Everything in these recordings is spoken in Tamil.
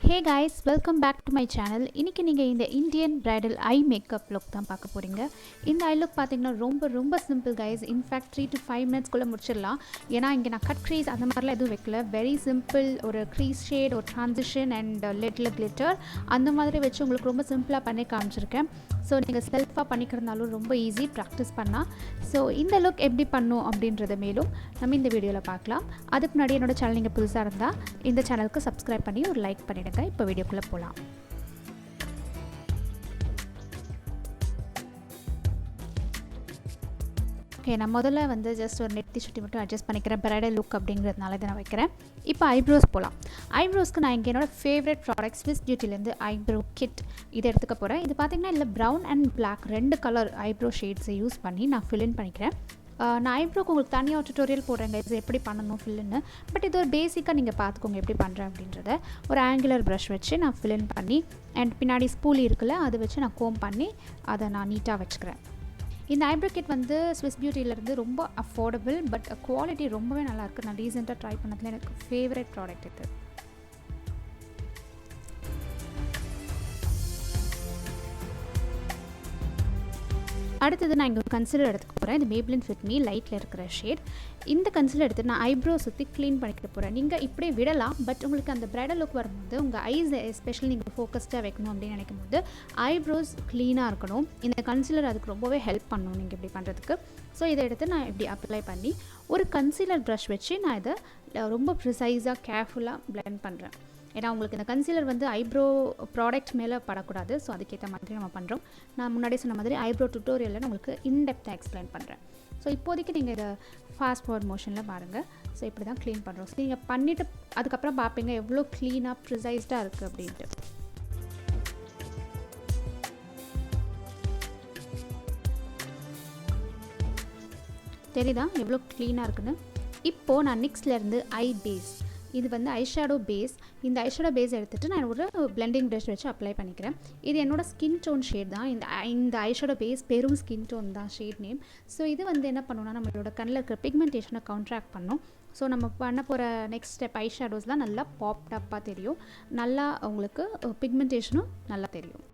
Hey guys, welcome back to my channel. இன்னைக்கு நீங்க இந்த Indian bridal eye makeup look தான் பார்க்க போறீங்க. இந்த ஐ லுக் பாத்தீங்கன்னா ரொம்ப simple guys. In fact 3 to 5 minutes குள்ள முடிச்சிடலாம். ஏனா இங்க நான் கட் crease அந்த மாதிரிலாம் எதுவும் வைக்கல. Very simple ஒரு crease shade or transition and little glitter அந்த மாதிரி வெச்சு உங்களுக்கு ரொம்ப சிம்பிளா பண்ணி காமிச்சிருக்கேன். So நீங்க செல்ஃபா பண்ணிக்கிறனாலும் ரொம்ப ஈஸி பிராக்டீஸ் பண்ணா. So இந்த லுக் எப்படி பண்ணனும் அப்படின்றத மேலும் நம்ம இந்த வீடியோல பார்க்கலாம். அதுக்கு முன்னாடி என்னோட சேனல் நீங்க புதுசா இருந்தா இந்த சேனலுக்கு சப்ஸ்கிரைப் பண்ணி ஒரு லைக் பண்ணிடுங்க. இப்போ வீடியோக்குள்ள போலாம். ஓகே, நான் முதல்ல வந்து ஜஸ்ட் ஒரு நெத்தி சுட்டி மட்டும் அட்ஜஸ்ட் பண்ணிக்கிறேன். பிரைடல் லுக் அப்படிங்கிறதுனால இதை நான் வைக்கிறேன். இப்போ ஐப்ரோஸ் போகலாம். ஐப்ரோஸ்க்கு நான் இங்கே என்னோட ஃபேவரட் ப்ராடக்ட் ஸ்விஸ் பியூட்டிலேருந்து ஐப்ரோ கிட் இதை எடுத்துக்க போகிறேன். இது பார்த்திங்கன்னா இல்லை ப்ரௌன் அண்ட் பிளாக் ரெண்டு கலர் ஐப்ரோ ஷேட்ஸை யூஸ் பண்ணி நான் ஃபில் இன் பண்ணிக்கிறேன். நான் ஐப்ரோக்கு உங்களுக்கு தனியாக டியூட்டோரியல் போடுறேங்க இது எப்படி பண்ணணும் ஃபில்லுன்னு. பட் இது ஒரு பேசிக்காக நீங்கள் பார்த்துக்கோங்க எப்படி பண்ணுறேன் அப்படின்றத. ஒரு ஆங்குலர் ப்ரஷ் வச்சு நான் ஃபில் இன் பண்ணி அண்ட் பின்னாடி ஸ்பூலி இருக்குல்ல அதை வச்சு நான் கோம் பண்ணி அதை நான் நீட்டாக வச்சுக்கிறேன். இந்த ஐப்ரோ கிட் வந்து ஸ்விஸ் பியூட்டிலேருந்து ரொம்ப அஃபோர்டபுள் பட் குவாலிட்டி ரொம்பவே நல்லாயிருக்கு. நான் ரீசெண்டாக ட்ரை பண்ணதில் எனக்கு ஃபேவரட் ப்ராடக்ட் இது. அடுத்தது நான் இங்கே கன்சிலர் எடுத்துக்க போகிறேன். இது மேப்ளின் ஃபிட் மீ லைட்டில் இருக்கிற ஷேட். இந்த கன்சிலர் எடுத்து நான் ஐப்ரோ சுற்றி க்ளீன் பண்ணிக்கிட்டு போகிறேன். நீங்கள் இப்படியே விடலாம், பட் உங்களுக்கு அந்த பிரைடல் லுக் வரும்போது உங்கள் ஐஸ் எஸ்பெஷலி நீங்கள் ஃபோக்கஸ்டாக வைக்கணும் அப்படின்னு நினைக்கும் போது ஐப்ரோஸ் க்ளீனாக இருக்கணும். இந்த கன்சிலர் அதுக்கு ரொம்பவே ஹெல்ப் பண்ணணும் நீங்கள் இப்படி பண்ணுறதுக்கு. ஸோ இதை எடுத்து நான் இப்படி அப்ளை பண்ணி ஒரு கன்சிலர் ப்ரஷ் வச்சு நான் இதை ரொம்ப ப்ரிசைஸாக கேர்ஃபுல்லாக பிளெண்ட் பண்ணுறேன். ஏன்னா உங்களுக்கு இந்த கன்சீலர் வந்து ஐப்ரோ ப்ராடக்ட் மேலே படக்கூடாது. ஸோ அதுக்கேற்ற மாதிரி நம்ம பண்ணுறோம். நான் முன்னாடி சொன்ன மாதிரி ஐப்ரோ டியூட்டோரியலில் நான் உங்களுக்கு இன்டெப்த்தாக எக்ஸ்பிளைன் பண்ணுறேன். ஸோ இப்போதைக்கு நீங்கள் இதை ஃபாஸ்ட் ஃபார்வர்ட் மோஷனில் பாருங்கள். ஸோ இப்படி தான் க்ளீன் பண்ணுறோம். ஸோ நீங்கள் பண்ணிவிட்டு அதுக்கப்புறம் பார்ப்பீங்க எவ்வளோ க்ளீனாக ப்ரிசைஸ்டாக இருக்குது அப்படின்ட்டு. தெரியுதா எவ்வளோ க்ளீனாக இருக்குன்னு. இப்போது நான் நெக்ஸ்ட்லேருந்து ஐ பேஸ், இது வந்து ஐஷேடோ பேஸ். இந்த ஐஷேடோ பேஸ் எடுத்துகிட்டு நான் ஒரு பிளெண்டிங் ப்ரஷ் வச்சு அப்ளை பண்ணிக்கிறேன். இது என்னோடய ஸ்கின் டோன் ஷேட் தான். இந்த ஐஷேடோ பேஸ் பெரும் ஸ்கின் டோன் தான் ஷேட் நேம். ஸோ இது வந்து என்ன பண்ணணும்னா நம்மளோட கண்ணில் இருக்கிற பிக்மெண்டேஷனை கவுண்ட்ராக்ட் பண்ணும். ஸோ நம்ம பண்ண போகிற நெக்ஸ்ட் ஸ்டெப் ஐஷேடோஸ்லாம் நல்லா பாப்டப்பாக தெரியும். நல்லா உங்களுக்கு பிக்மெண்டேஷனும் நல்லா தெரியும்.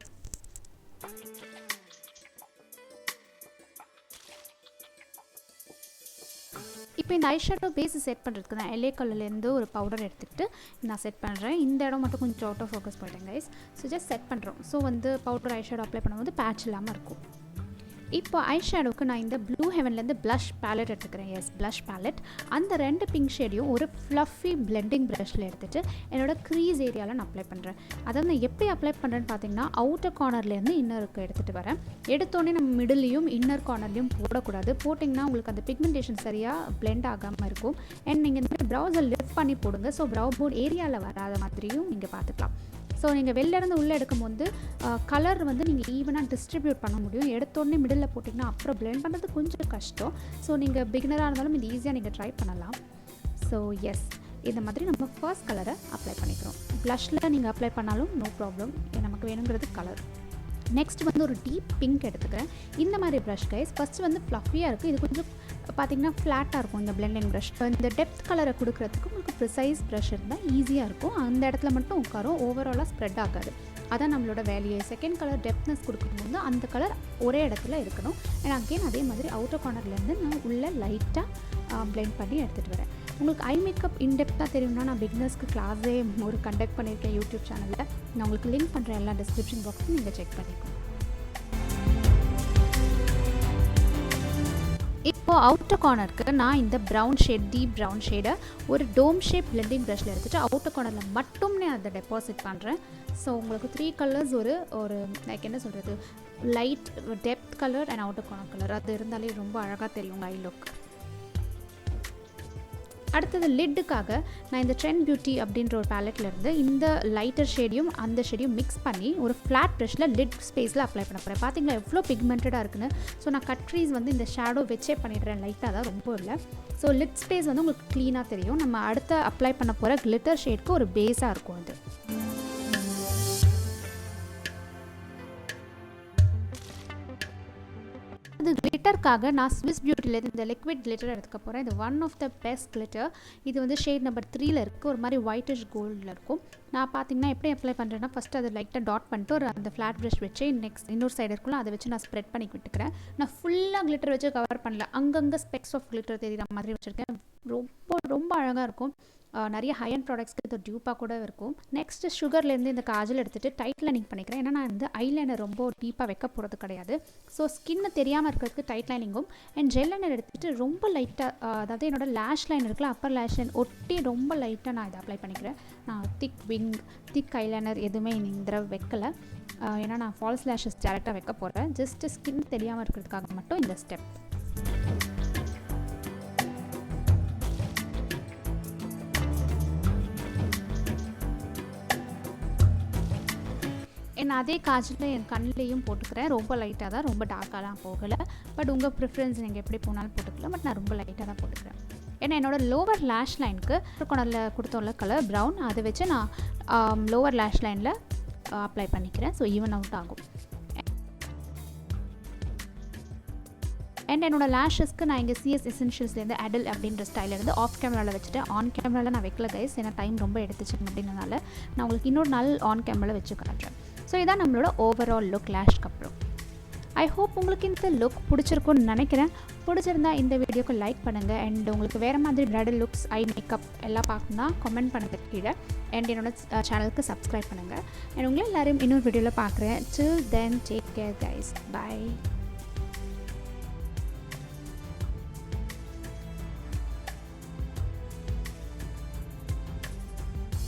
இப்போ இந்த ஐஷேடோ பேஸ் செட் பண்ணுறதுக்கு நான் எல்ஏ கலர்லேருந்து ஒரு பவுடர் எடுத்துகிட்டு நான் செட் பண்ணுறேன். இந்த இடம் மட்டும் கொஞ்சம் அவுட் ஆஃப் ஃபோக்கஸ் போயிட்டேன் கைஸ். ஸோ ஜஸ்ட் செட் பண்ணுறோம். ஸோ வந்து பவுடர் ஐஷேடோ அப்ளை பண்ணும்போது பேட்ச் இல்லாமல் இருக்கும். இப்போ ஐஷேடோவுக்கு நான் இந்த ப்ளூ ஹெவன்லேருந்து ப்ளஷ் பேலட் எடுத்துக்கிறேன். Yes, blush palette. அந்த ரெண்டு பிங்க் ஷேடையும் ஒரு ஃப்ளஃபி பிளெண்டிங் ப்ரஷில் எடுத்துகிட்டு என்னோடய க்ரீஸ் ஏரியாவில் நான் அப்ளை பண்ணுறேன். அதாவது நான் எப்படி அப்ளை பண்ணுறேன்னு பார்த்தீங்கன்னா அவுட்டர் கார்னர்லேருந்து இன்னருக்கு எடுத்துகிட்டு வரேன். எடுத்தோடனே நம்ம மிடிலையும் இன்னர் கார்னர்லையும் போடக்கூடாது. போட்டிங்கன்னா உங்களுக்கு அந்த பிக்மெண்டேஷன் சரியாக பிளெண்ட் ஆகாமல் இருக்கும். அண்ட் நீங்கள் இந்த மாதிரி ப்ரௌஸை லிஃப்ட் பண்ணி போடுங்க. ஸோ ப்ரௌ போர்ட் ஏரியாவில் வராத மாதிரியும் நீங்கள் பார்த்துக்கலாம். ஸோ நீங்கள் வெளிலேருந்து உள்ளே எடுக்கும்போது கலர் வந்து நீங்கள் ஈவனாக டிஸ்ட்ரிபியூட் பண்ண முடியும். எடுத்தோடனே மிடில் போட்டிங்கன்னா அப்புறம் பிளெண்ட் பண்ணுறது கொஞ்சம் கஷ்டம். ஸோ நீங்கள் பிகினராக இருந்தாலும் இது ஈஸியாக நீங்கள் ட்ரை பண்ணலாம். ஸோ எஸ், இந்த மாதிரி நம்ம ஃபர்ஸ்ட் கலரை அப்ளை பண்ணிக்கிறோம். ப்ளஷில் நீங்கள் அப்ளை பண்ணாலும் நோ ப்ராப்ளம். நமக்கு வேணுங்கிறது கலர். நெக்ஸ்ட் வந்து ஒரு டீப் பிங்க் எடுத்துக்கிறேன். இந்த மாதிரி ப்ரஷ் கைஸ் ஃபஸ்ட்டு வந்து ஃப்ளஃபியாக இருக்குது. இது கொஞ்சம் பார்த்திங்கன்னா ஃப்ளாட்டாக இருக்கும் இந்த பிளெண்டிங் ப்ரஷ். இந்த டெப்த் கலரை கொடுக்குறதுக்கு உங்களுக்கு ப்ரிசைஸ் ப்ரஷ் இருந்தால் ஈஸியாக இருக்கும். அந்த இடத்துல மட்டும் உட்காரும், ஓவராலாக ஸ்ப்ரெட் ஆகாது. அதான் நம்மளோட வேலையை. செகண்ட் கலர் டெப்த்னஸ் கொடுக்கும்போது அந்த கலர் ஒரே இடத்துல இருக்கணும். அண்ட் அகெயின் அதே மாதிரி அவுட்டர் கார்னர்லேருந்து நான் உள்ளே லைட்டாக பிளெண்ட் பண்ணி எடுத்துகிட்டு வரேன். உங்களுக்கு ஐ மேக்கப் இன்டெப்த்தாக தெரியும்னா நான் பிகினர்ஸ்க்கு கிளாஸே ஒரு கண்டக்ட் பண்ணியிருக்கேன் யூடியூப் சேனலில். நான் உங்களுக்கு லிங்க் பண்ணுறேன் எல்லா டிஸ்கிரிப்ஷன் பாக்ஸும் நீங்கள் செக் பண்ணிக்கோங்க. இப்போது அவுட்டர் கார்னருக்கு நான் இந்த ப்ரௌன் ஷேட் டீப் ப்ரௌன் ஷேடை ஒரு டோம் ஷேப் பிளெண்டிங் ப்ரஷில் எடுத்துகிட்டு அவுட்டர் கார்னரில் மட்டும் நான் அதை டெபாசிட் பண்ணுறேன். ஸோ உங்களுக்கு 3 கலர்ஸ் ஒரு லைக் என்ன சொல்கிறது light depth colour and outer corner colour அது இருந்தாலே ரொம்ப அழகாக தெரியும் ஐ லுக். அடுத்தது லிட்டுக்காக நான் இந்த ட்ரெண்ட் பியூட்டி அப்படின்ற ஒரு பேலட்லேருந்து இந்த லைட்டர் ஷேடையும் அந்த ஷேடையும் மிக்ஸ் பண்ணி ஒரு ஃப்ளாட் ப்ரஷில் லிட் ஸ்பேஸில் அப்ளை பண்ண போகிறேன். பார்த்தீங்களா எவ்வளோ பிக்மெண்டடாக இருக்குன்னு. ஸோ நான் கட் க்ரீஸ் வந்து இந்த ஷேடோ வச்சே பண்ணிடுறேன். லைட்டாக தான், ரொம்ப இல்லை. ஸோ லிட் ஸ்பேஸ் வந்து உங்களுக்கு க்ளீனாக தெரியும். நம்ம அடுத்த அப்ளை பண்ண போகிற கிளிட்டர் ஷேட்க்கு ஒரு பேஸாக இருக்கும் அது. அடுத்தது கிளிட்டருக்காக நான் ஸ்விஸ் பியூட்டிலேருந்து இந்த லிக்விட் கிளிட்டர் எடுத்துக்க போகிறேன். இது one of the best glitter. இது வந்து ஷேட் நம்பர் 3ல் இருக்குது. ஒரு மாதிரி ஒயிட்டிஷ் கோல்டில் இருக்கும். நான் பார்த்தீங்கன்னா எப்படி அப்ளை பண்ணுறேன்னா, ஃபஸ்ட்டு அதை லைட்டாக டாட் பண்ணிட்டு ஒரு அந்த ஃப்ளாட் ப்ரஷ் வச்சு இன்னொரு சைடு இருக்குல்ல அதை வச்சு நான் ஸ்ப்ரெட் பண்ணி விட்டுக்கிறேன். நான் ஃபுல்லாக கிளிட்டர் வச்சு கவர் பண்ணல, அங்கங்கே ஸ்பெக்ஸ் ஆஃப் கிளிட்டர் தெரியுற மாதிரி வச்சுருக்கேன். ரொம்ப ரொம்ப அழகாக இருக்கும். நிறைய ஹை அண்ட் ப்ராடக்ட்ஸ்க்கு இது டியூப்பாக கூட இருக்கும். நெக்ஸ்ட்டு சுகர்லேருந்து இந்த காஜல் எடுத்துகிட்டு டைட் லைனிங் பண்ணிக்கிறேன். ஏன்னா நான் வந்து ஐலைனர் ரொம்ப டீப்பாக வைக்க போகிறது கிடையாது. ஸோ ஸ்கின்னு தெரியாமல் இருக்கிறதுக்கு டைட் லைனிங்கும் அண்ட் ஜெல் லைனர் எடுத்துகிட்டு ரொம்ப லைட்டாக, அதாவது என்னோட லேஷ் லைன் இருக்குல்ல, அப்பர் லேஷ் லைன் ஒட்டி ரொம்ப லைட்டாக நான் இதை அப்ளை பண்ணிக்கிறேன். நான் திக் ஐலைனர் எதுவுமே இந்த தடவை வைக்கலை. ஏன்னா நான் ஃபால்ஸ் லேஷஸ் டேரெக்டாக வைக்க போகிறேன். ஜஸ்ட்டு ஸ்கின் தெரியாமல் இருக்கிறதுக்காக மட்டும் இந்த ஸ்டெப். நான் அதே காஜலில் என் கண்ணிலையும் போட்டுக்கிறேன். ரொம்ப லைட்டாக தான், ரொம்ப டார்க்காலாம் போகலை. பட் உங்கள் ப்ரிஃபரன்ஸ் நீங்கள் எப்படி போனாலும் போட்டுக்கலாம். பட் நான் ரொம்ப லைட்டாக தான் போட்டுக்கிறேன். ஏன்னா என்னோடய லோவர் லேஷ் லைனுக்கு கொண்டல கொடுத்தோம்ல கலர் ப்ரௌன், அதை வச்சு நான் லோவர் லேஷ் லைனில் அப்ளை பண்ணிக்கிறேன். ஸோ ஈவன் அவுட் ஆகும். அண்ட் என்னோட லேஷஸ்க்கு நான் இங்கே சிஎஸ் எசென்ஷியல்ஸ்லேருந்து adele அப்படின்ற ஸ்டைலேருந்து ஆஃப் கேமராவில் வச்சுட்டு ஆன் கேமராவில் நான் வைக்கல கைஸ். ஏன்னா டைம் ரொம்ப எடுத்துச்சு அப்படின்றனால நான் உங்களுக்கு இன்னொரு நாள் ஆன் கேமராவில் வச்சு காட்டுறேன். ஸோ இதான் நம்மளோட ஓவரால் லுக் லேஷ்க்கு அப்புறம். ஐ ஹோப் உங்களுக்கு இந்த லுக் பிடிச்சிருக்கும்னு நினைக்கிறேன். பிடிச்சிருந்தா இந்த வீடியோக்கு லைக் பண்ணுங்கள். அண்ட் உங்களுக்கு வேறு மாதிரி பிரைடல் லுக்ஸ், ஐ மேக்கப் எல்லாம் பார்க்கணுன்னா கமெண்ட் பண்ணுறது கீழே. அண்ட் என்னோட சேனலுக்கு சப்ஸ்கிரைப் பண்ணுங்கள். அண்ட் உங்களை எல்லோரும் இன்னொரு வீடியோவில் பார்க்குறேன். Till then, take care guys. Bye.